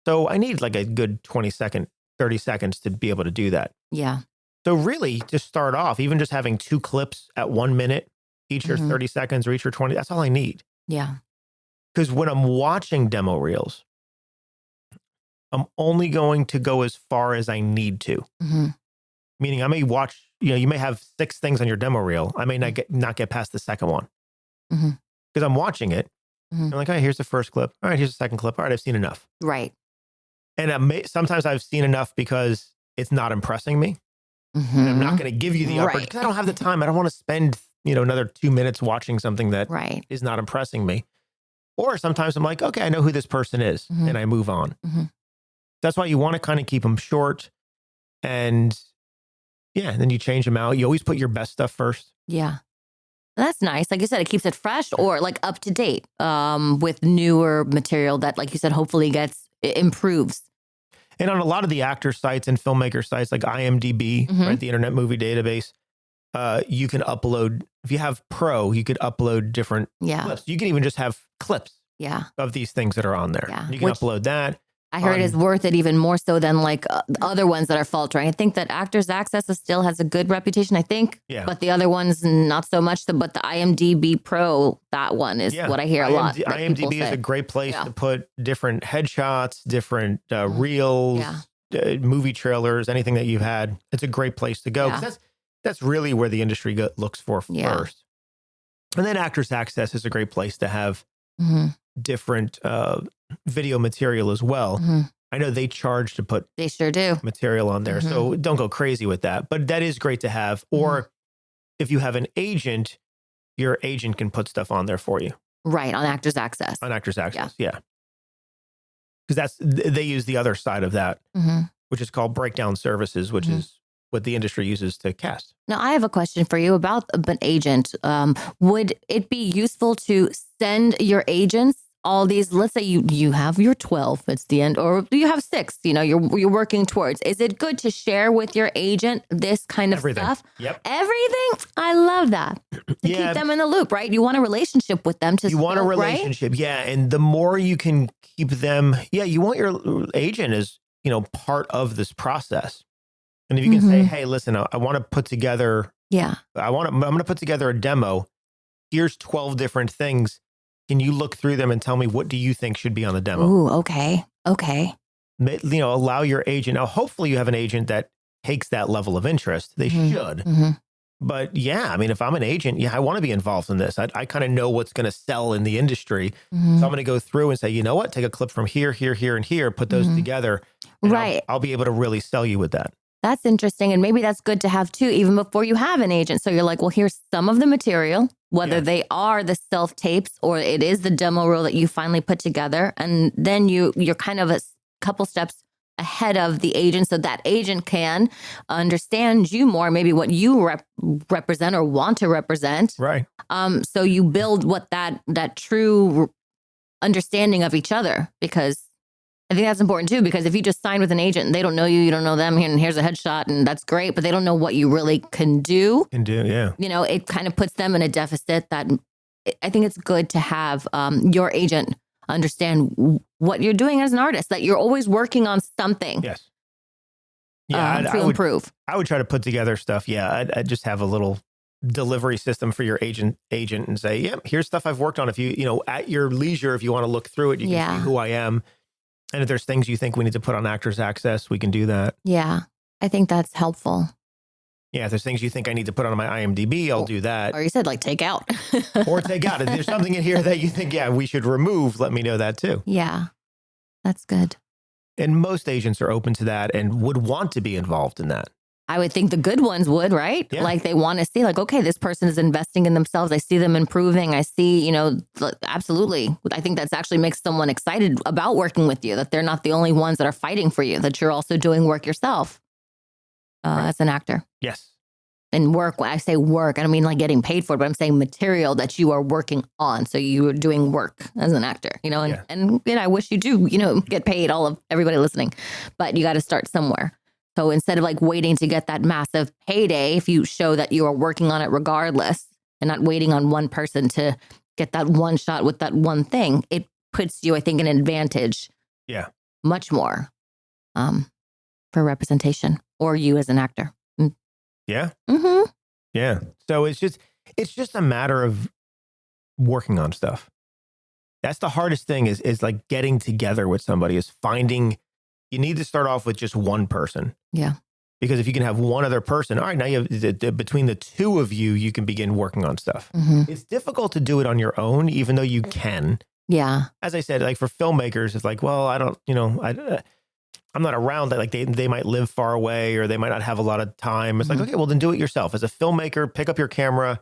So I need like a good 30 seconds to be able to do that. Yeah. So really to start off, even just having 2 clips at 1 minute, each are 30 seconds or each are 20, that's all I need. Yeah. Because when I'm watching demo reels, I'm only going to go as far as I need to. Meaning I may watch, you may have 6 things on your demo reel. I may not get past the second one. Because I'm watching it. I'm like, all right, here's the first clip. All right, here's the second clip. All right, I've seen enough. Right. And sometimes I've seen enough because it's not impressing me. And I'm not going to give you the upper, because I don't have the time. I don't want to spend, another 2 minutes watching something that is not impressing me. Or sometimes I'm like, okay, I know who this person is, and I move on. That's why you want to kind of keep them short. And then you change them out. You always put your best stuff first. Yeah. That's nice. Like you said, it keeps it fresh or like up to date with newer material that, like you said, hopefully improves. And on a lot of the actor sites and filmmaker sites like IMDb, right, the Internet Movie Database, you can upload, if you have Pro, you could upload different clips. You can even just have clips of these things that are on there. Yeah. You can upload that. I heard is worth it even more so than like other ones that are faltering. I think that Actors Access still has a good reputation, I think. Yeah. But the other ones, not so much. But the IMDb Pro, that one is what I hear a lot. IMDb is a great place to put different headshots, different reels, movie trailers, anything that you've had. It's a great place to go. 'Cause that's really where the industry looks for first. And then Actors Access is a great place to have different video material as well. I know they charge to put material on there. So don't go crazy with that. But that is great to have. Or if you have an agent, your agent can put stuff on there for you. Right, on Actors Access. On Actors Access, yeah. Because they use the other side of that, which is called breakdown services, which is what the industry uses to cast. Now, I have a question for you about an agent. Would it be useful to send your agents all these? Let's say you have your 12, it's the end, or you have 6, you're working towards. Is it good to share with your agent this kind of stuff? Yep. Everything? I love that. To keep them in the loop, right? You want a relationship with them. You want a relationship, yeah. And the more you can keep them, you want your agent as, part of this process. And if you can say, hey, listen, I want to put together, I'm going to put together a demo. Here's 12 different things. Can you look through them and tell me what do you think should be on the demo? Ooh, okay. Allow your agent. Now, hopefully you have an agent that takes that level of interest. They should. But if I'm an agent, I want to be involved in this. I kind of know what's going to sell in the industry. So I'm going to go through and say, you know what, take a clip from here, here, here, and here, put those together. Right. I'll be able to really sell you with that. That's interesting. And maybe that's good to have too, even before you have an agent. So you're like, well, here's some of the material, whether they are the self tapes or it is the demo reel that you finally put together. And then you're kind of a couple steps ahead of the agent so that agent can understand you more, maybe what you represent or want to represent. Right. So you build what that true understanding of each other, because I think that's important too, because if you just sign with an agent and they don't know you, you don't know them, and here's a headshot and that's great, but they don't know what you really can do. Yeah. It kind of puts them in a deficit that I think it's good to have your agent understand what you're doing as an artist, that you're always working on something. Yes. Yeah, to improve. I would try to put together stuff. Yeah, I'd just have a little delivery system for your agent and say, yeah, here's stuff I've worked on. If you at your leisure, if you want to look through it, you can see who I am. And if there's things you think we need to put on Actors Access, we can do that. Yeah, I think that's helpful. Yeah, if there's things you think I need to put on my IMDb, I'll do that. Or you said like take out. Or take out. If there's something in here that you think, we should remove, let me know that too. Yeah, that's good. And most agents are open to that and would want to be involved in that. I would think the good ones would, right? Yeah. Like they want to see like, okay, this person is investing in themselves. I see them improving. I see, absolutely. I think that's actually makes someone excited about working with you, that they're not the only ones that are fighting for you, that you're also doing work yourself as an actor. Yes. And work, when I say work, I don't mean like getting paid for it, but I'm saying material that you are working on. So you are doing work as an actor, and I wish you do, get paid, all of everybody listening, but you got to start somewhere. So instead of like waiting to get that massive payday, if you show that you are working on it regardless and not waiting on one person to get that one shot with that one thing, it puts you, I think, an advantage. Yeah. Much more for representation or you as an actor. Yeah. Mm-hmm. Yeah. So it's just a matter of working on stuff. That's the hardest thing is like getting together with somebody, is finding. You need to start off with just one person. Yeah. Because if you can have one other person, all right, now you have between the two of you, you can begin working on stuff. Mm-hmm. It's difficult to do it on your own, even though you can. Yeah. As I said, like for filmmakers, it's like, well, I don't, I'm not around that. Like they might live far away or they might not have a lot of time. It's like, okay, well then do it yourself. As a filmmaker, pick up your camera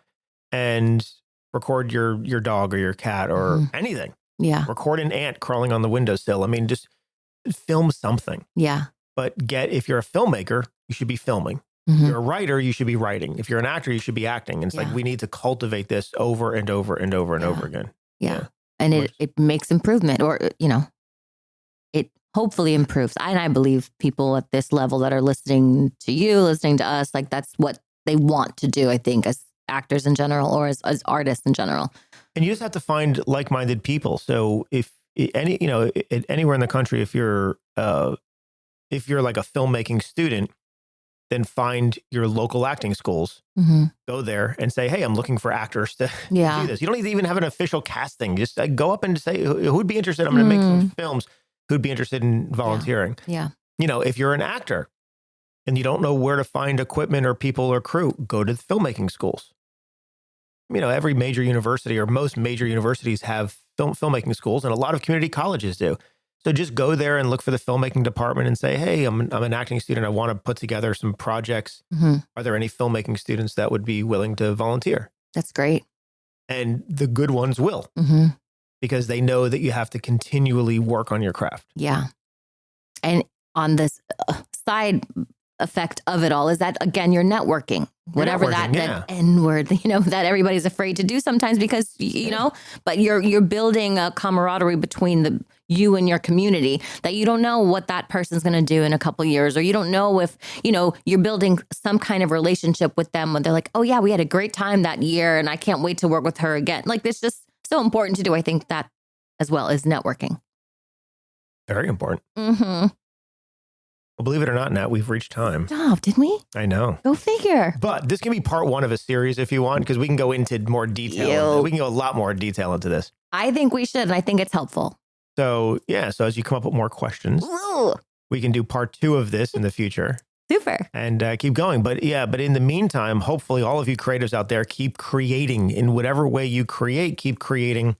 and record your dog or your cat or anything. Yeah. Record an ant crawling on the windowsill. I mean, just film something. Yeah. But if you're a filmmaker, you should be filming. Mm-hmm. If you're a writer, you should be writing. If you're an actor, you should be acting. And it's like, we need to cultivate this over and over and over and over again. Yeah. And it makes improvement, or, it hopefully improves. And I believe people at this level that are listening to you, listening to us, like that's what they want to do, I think, as actors in general or as artists in general. And you just have to find like-minded people. So if anywhere in the country, if you're like a filmmaking student, then find your local acting schools, go there and say, hey, I'm looking for actors to do this. You don't need to even have an official casting. Just go up and say, who'd be interested? I'm going to make some films. Who'd be interested in volunteering? Yeah. If you're an actor and you don't know where to find equipment or people or crew, go to the filmmaking schools. Every major university or most major universities have filmmaking schools, and a lot of community colleges do. So just go there and look for the filmmaking department and say, hey, I'm an acting student. I want to put together some projects. Are there any filmmaking students that would be willing to volunteer? That's great. And the good ones will, because they know that you have to continually work on your craft. Yeah. And on this side effect of it all is that, again, you're networking. Whatever that N word, that everybody's afraid to do sometimes because, but you're building a camaraderie between you and your community that you don't know what that person's going to do in a couple of years, or you don't know if, you're building some kind of relationship with them when they're like, oh yeah, we had a great time that year and I can't wait to work with her again. Like, it's just so important to do. I think that as well as networking. Very important. Mm-hmm. Well, believe it or not, Nat, we've reached time. Stop, didn't we? I know. Go figure. But this can be part one of a series if you want, because we can go into more detail. We can go a lot more detail into this. I think we should, and I think it's helpful. So, so as you come up with more questions, we can do part two of this in the future. Super. And keep going. But in the meantime, hopefully all of you creatives out there, keep creating in whatever way you create, keep creating.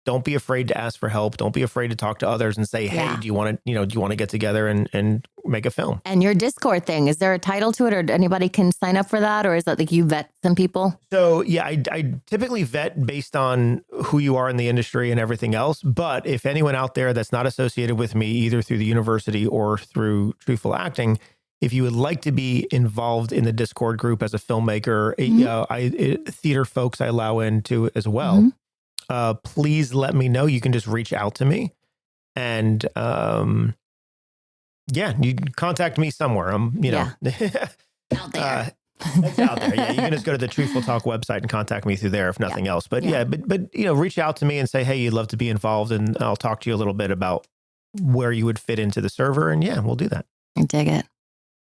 Don't be afraid to ask for help. Don't be afraid to talk to others and say, hey, do you want to get together and make a film? And your Discord thing, is there a title to it, or anybody can sign up for that? Or is that like you vet some people? So I typically vet based on who you are in the industry and everything else. But if anyone out there that's not associated with me, either through the university or through Truthful Acting, if you would like to be involved in the Discord group as a filmmaker, theater folks I allow into as well. please let me know. You can just reach out to me. And yeah, you can contact me somewhere. I'm, you know, Out there. it's out there. Yeah, you can just go to the Truthful Talk website and contact me through there if nothing else. But but you know, reach out to me and say, hey, you'd love to be involved, and I'll talk to you a little bit about where you would fit into the server. And yeah, we'll do that. I dig it.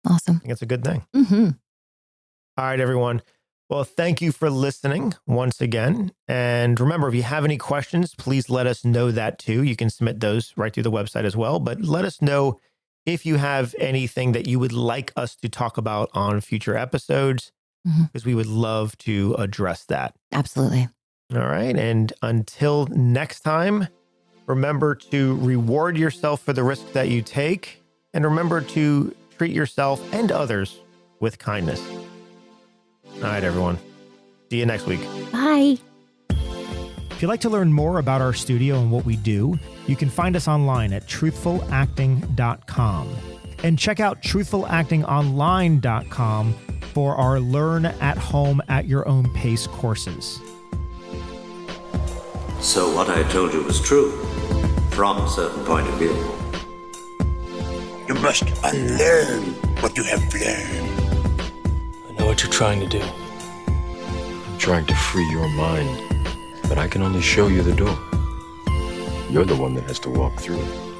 Awesome. I think it's a good thing. Mm-hmm. All right, everyone. Well, thank you for listening once again. And remember, if you have any questions, please let us know that too. You can submit those right through the website as well. But let us know if you have anything that you would like us to talk about on future episodes, because we would love to address that. Absolutely. All right. And until next time, remember to reward yourself for the risk that you take. And remember to treat yourself and others with kindness. All right, everyone. See you next week. Bye. If you'd like to learn more about our studio and what we do, you can find us online at truthfulacting.com. And check out truthfulactingonline.com for our Learn at Home at Your Own Pace courses. So what I told you was true, from a certain point of view. You must unlearn what you have learned. I know what you're trying to do. I'm trying to free your mind, but I can only show you the door. You're the one that has to walk through it.